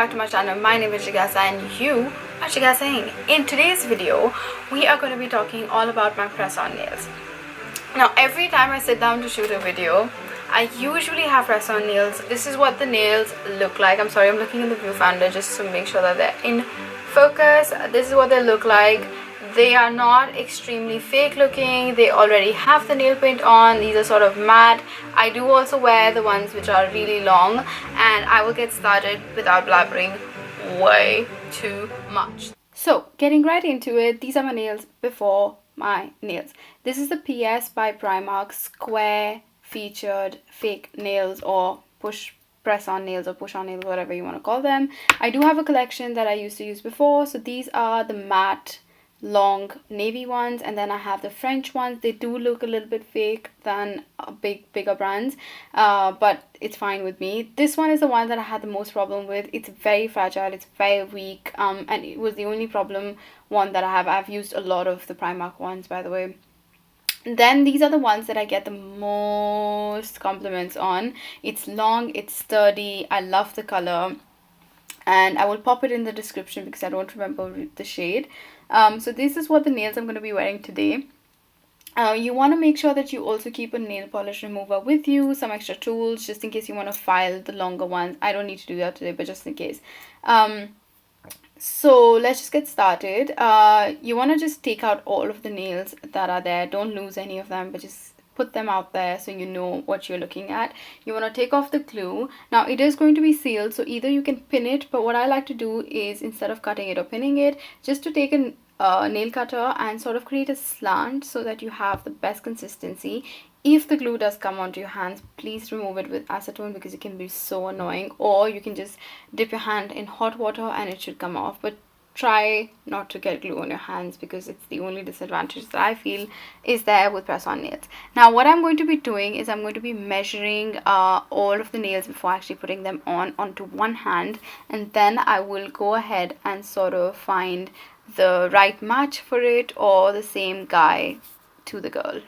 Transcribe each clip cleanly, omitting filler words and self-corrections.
back to my channel. My name is Jigasa and you are Jigasa Singh. In today's video, we are going to be talking all about my press-on nails. Now, every time I sit down to shoot a video, I usually have press-on nails. This is what the nails look like. I'm sorry, I'm looking in the viewfinder just to make sure that they're in focus. This is what they look like. They are not extremely fake looking. They already have the nail paint on. These are sort of matte. I do also wear the ones which are really long, and I will get started without blabbering way too much. So getting right into it, these are my nails before my nails. This is the PS by Primark square featured fake nails, or press on nails, or push on nails, whatever you want to call them. I do have a collection that I used to use before. So these are the matte long navy ones, and then I have the French ones. They do look a little bit fake than bigger brands, but it's fine with me. This one is the one that I had the most problem with. It's very fragile, it's very weak, and it was the only one that I have. I've used a lot of the Primark ones, by the way. Then these are the ones that I get the most compliments on. It's long, it's sturdy, I love the color, and I will pop it in the description because I don't remember the shade. So this is what the nails I'm going to be wearing today. You want to make sure that you also keep a nail polish remover with you, some extra tools just in case you want to file the longer ones. I don't need to do that today, but just in case. So let's just get started. You want to just take out all of the nails that are there. Don't lose any of them, but just put them out there so you know what you're looking at. You want to take off the glue. Now it is going to be sealed, so either you can pin it, but what I like to do is, instead of cutting it or pinning it, just to take a nail cutter and sort of create a slant so that you have the best consistency. If the glue does come onto your hands, please remove it with acetone because it can be so annoying, or you can just dip your hand in hot water and it should come off. But try not to get glue on your hands because it's the only disadvantage that I feel is there with press-on nails. Now what I'm going to be doing is I'm going to be measuring all of the nails before actually putting them onto one hand, and then I will go ahead and sort of find the right match for it, or the same guy to the girl.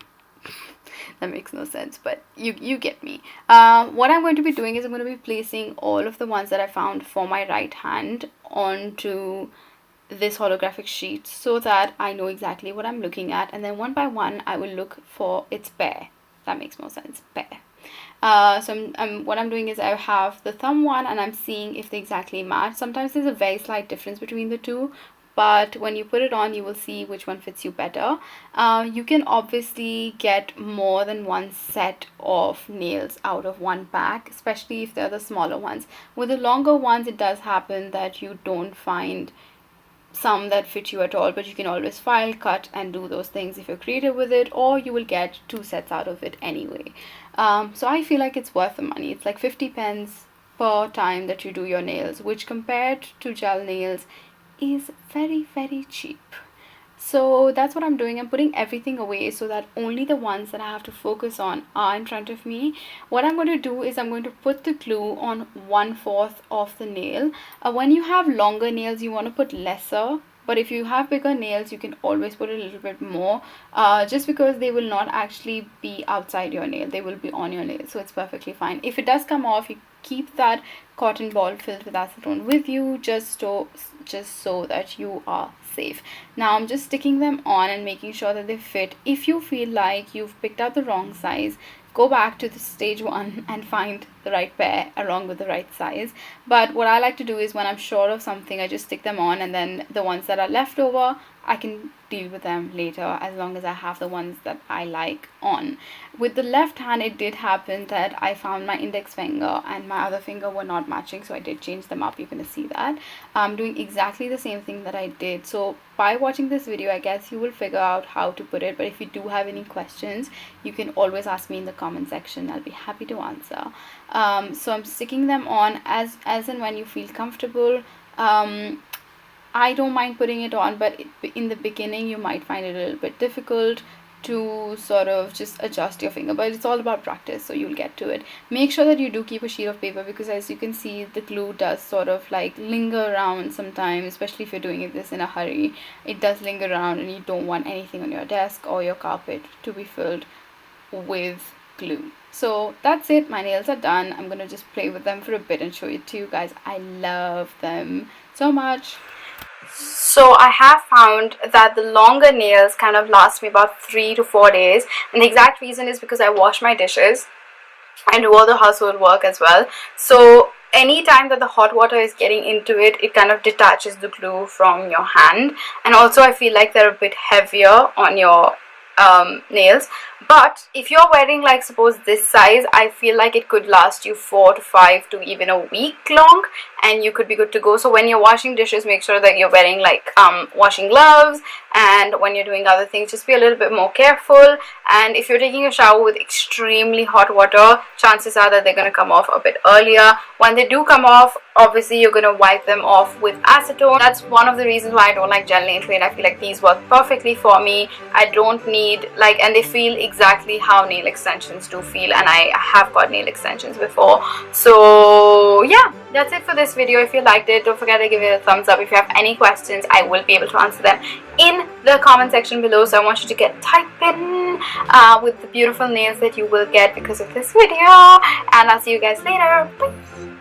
That makes no sense, but you get me. What I'm going to be doing is I'm going to be placing all of the ones that I found for my right hand onto this holographic sheet so that I know exactly what I'm looking at, and then one by one I will look for its pair. That makes more sense, pair. So what I'm doing is I have the thumb one and I'm seeing if they exactly match. Sometimes there's a very slight difference between the two, but when you put it on you will see which one fits you better. You can obviously get more than one set of nails out of one pack, especially if they're the smaller ones. With the longer ones it does happen that you don't find some that fit you at all, but you can always file, cut and do those things if you're creative with it, or you will get 2 sets out of it anyway. So I feel like it's worth the money. It's like 50 pence per time that you do your nails, which compared to gel nails is very cheap. So that's what I'm doing. I'm putting everything away so that only the ones that I have to focus on are in front of me. What I'm going to do is I'm going to put the glue on 1/4 of the nail. When you have longer nails you want to put lesser, but if you have bigger nails you can always put a little bit more, just because they will not actually be outside your nail, they will be on your nail, so it's perfectly fine. If it does come off, you keep that cotton ball filled with acetone with you, just so that you are safe. Now I'm just sticking them on and making sure that they fit. If you feel like you've picked out the wrong size, go back to the stage 1 and find the right pair along with the right size. But what I like to do is when I'm sure of something, I just stick them on, and then the ones that are left over I can deal with them later, as long as I have the ones that I like on. With the left hand it did happen that I found my index finger and my other finger were not matching, so I did change them up. You're gonna see that I'm doing exactly the same thing that I did. So by watching this video I guess you will figure out how to put it, but if you do have any questions you can always ask me in the comment section. I'll be happy to answer. So I'm sticking them on as and when you feel comfortable. I don't mind putting it on, but in the beginning you might find it a little bit difficult to sort of just adjust your finger, but it's all about practice, so you'll get to it. Make sure that you do keep a sheet of paper, because as you can see the glue does sort of like linger around sometimes, especially if you're doing this in a hurry. It does linger around and you don't want anything on your desk or your carpet to be filled with glue. So that's it, my nails are done. I'm gonna just play with them for a bit and show it to you guys. I love them so much. So I have found that the longer nails kind of last me about 3 to 4 days, and the exact reason is because I wash my dishes and do all the household work as well. So anytime that the hot water is getting into it, it kind of detaches the glue from your hand, and also I feel like they're a bit heavier on your nails. But if you're wearing, like, suppose this size, I feel like it could last you 4 to 5 to even a week long, and you could be good to go. So when you're washing dishes, make sure that you're wearing like washing gloves, and when you're doing other things, just be a little bit more careful. And if you're taking a shower with extremely hot water, chances are that they're going to come off a bit earlier. When they do come off, obviously you're going to wipe them off with acetone. That's one of the reasons why I don't like gel nail paint. I feel like these work perfectly for me. I don't need, like, and they feel exactly how nail extensions do feel, and I have got nail extensions before. So yeah, that's it for this video. If you liked it, don't forget to give it a thumbs up. If you have any questions, I will be able to answer them in the comment section below. So I want you to get typing with the beautiful nails that you will get because of this video, and I'll see you guys later. Bye.